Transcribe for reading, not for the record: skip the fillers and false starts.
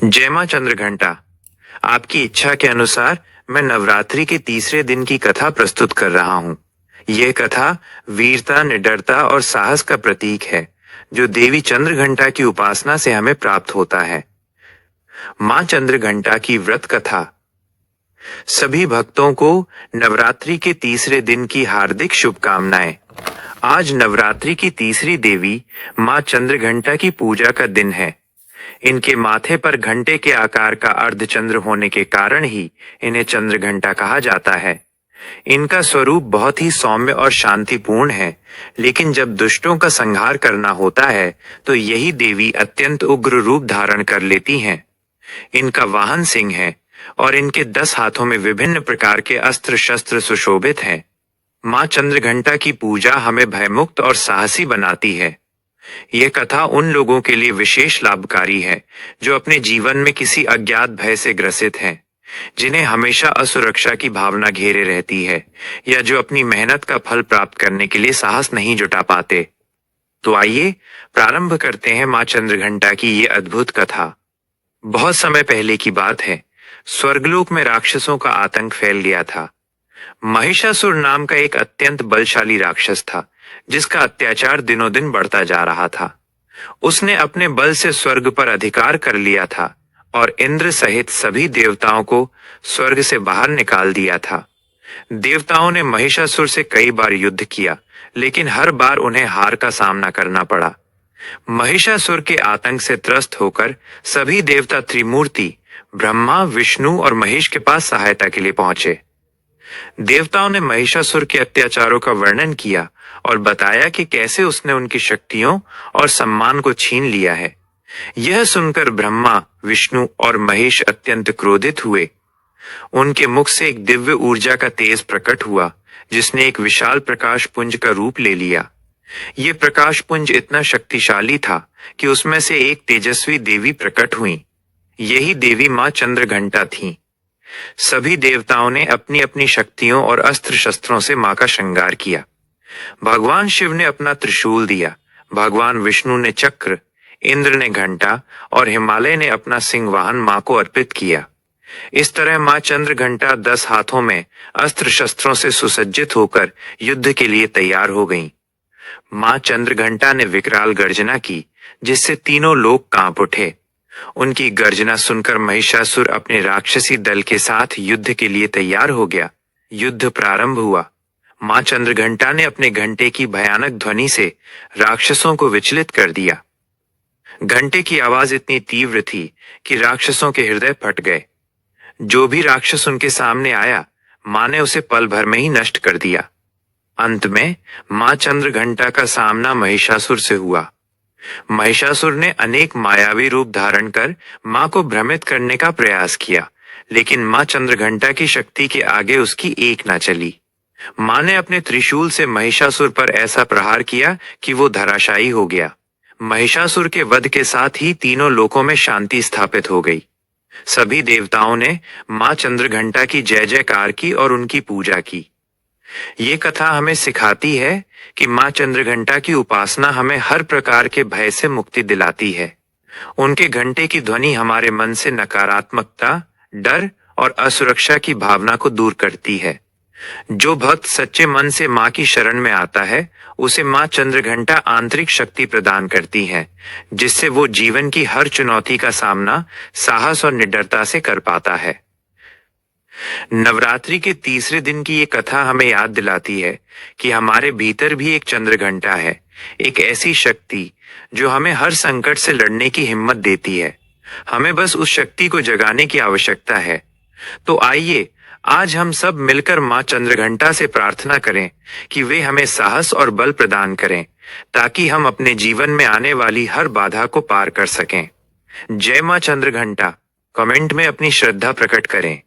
जय मां चंद्रघंटा। आपकी इच्छा के अनुसार मैं नवरात्रि के तीसरे दिन की कथा प्रस्तुत कर रहा हूँ। यह कथा वीरता, निडरता और साहस का प्रतीक है, जो देवी चंद्रघंटा की उपासना से हमें प्राप्त होता है। मां चंद्रघंटा की व्रत कथा। सभी भक्तों को नवरात्रि के तीसरे दिन की हार्दिक शुभकामनाएं। आज नवरात्रि की तीसरी देवी मां चंद्रघंटा की पूजा का दिन है। इनके माथे पर घंटे के आकार का अर्धचंद्र होने के कारण ही इन्हें चंद्रघंटा कहा जाता है। इनका स्वरूप बहुत ही सौम्य और शांतिपूर्ण है, लेकिन जब दुष्टों का संहार करना होता है तो यही देवी अत्यंत उग्र रूप धारण कर लेती हैं। इनका वाहन सिंह है और इनके 10 हाथों में विभिन्न प्रकार के अस्त्र शस्त्र सुशोभित हैं। मां चंद्रघंटा की पूजा हमें भयमुक्त और साहसी बनाती है। यह कथा उन लोगों के लिए विशेष लाभकारी है जो अपने जीवन में किसी अज्ञात भय से ग्रसित हैं, जिन्हें हमेशा असुरक्षा की भावना घेरे रहती है, या जो अपनी मेहनत का फल प्राप्त करने के लिए साहस नहीं जुटा पाते। तो आइए प्रारंभ करते हैं मां चंद्रघंटा की ये अद्भुत कथा। बहुत समय पहले की बात है। स्वर्गलोक में राक्षसों का आतंक फैल गया था। महिषासुर नाम का एक अत्यंत बलशाली राक्षस था, जिसका अत्याचार दिनों दिन बढ़ता जा रहा था। उसने अपने बल से स्वर्ग पर अधिकार कर लिया था और इंद्र सहित सभी देवताओं को स्वर्ग से बाहर निकाल दिया था। देवताओं ने महिषासुर से कई बार युद्ध किया, लेकिन हर बार उन्हें हार का सामना करना पड़ा। महिषासुर के आतंक से त्रस्त होकर सभी देवता त्रिमूर्ति ब्रह्मा, विष्णु और महेश के पास सहायता के लिए पहुंचे। देवताओं ने महिषासुर के अत्याचारों का वर्णन किया और बताया कि कैसे उसने उनकी शक्तियों और सम्मान को छीन लिया है। यह सुनकर ब्रह्मा, विष्णु और महेश अत्यंत क्रोधित हुए। उनके मुख से एक दिव्य ऊर्जा का तेज प्रकट हुआ, जिसने एक विशाल प्रकाश पुंज का रूप ले लिया। ये प्रकाश पुंज इतना शक्तिशाली था कि उसमें से एक तेजस्वी देवी प्रकट हुई। यही देवी मां चंद्रघंटा थीं। सभी देवताओं ने अपनी अपनी शक्तियों और अस्त्र शस्त्रों से मां का श्रृंगार किया। भगवान शिव ने अपना त्रिशूल दिया, भगवान विष्णु ने चक्र, इंद्र ने घंटा और हिमालय ने अपना सिंह वाहन मां को अर्पित किया। इस तरह मां चंद्रघंटा 10 हाथों में अस्त्र शस्त्रों से सुसज्जित होकर युद्ध के लिए तैयार हो गईं। मां चंद्रघंटा ने विकराल गर्जना की, जिससे तीनों लोग कांप उठे। उनकी गर्जना सुनकर महिषासुर अपने राक्षसी दल के साथ युद्ध के लिए तैयार हो गया। युद्ध प्रारंभ हुआ। मां चंद्रघंटा ने अपने घंटे की भयानक ध्वनि से राक्षसों को विचलित कर दिया। घंटे की आवाज इतनी तीव्र थी कि राक्षसों के हृदय फट गए। जो भी राक्षस उनके सामने आया, मां ने उसे पल भर में ही नष्ट कर दिया। अंत में मां चंद्रघंटा का सामना महिषासुर से हुआ। महिषासुर ने अनेक मायावी रूप धारण कर मां को भ्रमित करने का प्रयास किया, लेकिन मां चंद्रघंटा की शक्ति के आगे उसकी एक न चली। मां ने अपने त्रिशूल से महिषासुर पर ऐसा प्रहार किया कि वो धराशायी हो गया। महिषासुर के वध के साथ ही तीनों लोकों में शांति स्थापित हो गई। सभी देवताओं ने मां चंद्रघंटा की जय जयकार की और उनकी पूजा की। ये कथा हमें सिखाती है कि मां चंद्रघंटा की उपासना हमें हर प्रकार के भय से मुक्ति दिलाती है। उनके घंटे की ध्वनि हमारे मन से नकारात्मकता, डर और असुरक्षा की भावना को दूर करती है। जो भक्त सच्चे मन से मां की शरण में आता है, उसे मां चंद्रघंटा आंतरिक शक्ति प्रदान करती है, जिससे वो जीवन की हर चुनौती का सामना साहस और निडरता से कर पाता है। नवरात्रि के तीसरे दिन की ये कथा हमें याद दिलाती है कि हमारे भीतर भी एक चंद्रघंटा है, एक ऐसी शक्ति जो हमें हर संकट से लड़ने की हिम्मत देती है। हमें बस उस शक्ति को जगाने की आवश्यकता है। तो आइए आज हम सब मिलकर मां चंद्रघंटा से प्रार्थना करें कि वे हमें साहस और बल प्रदान करें, ताकि हम अपने जीवन में आने वाली हर बाधा को पार कर सकें। जय मां चंद्रघंटा। कमेंट में अपनी श्रद्धा प्रकट करें।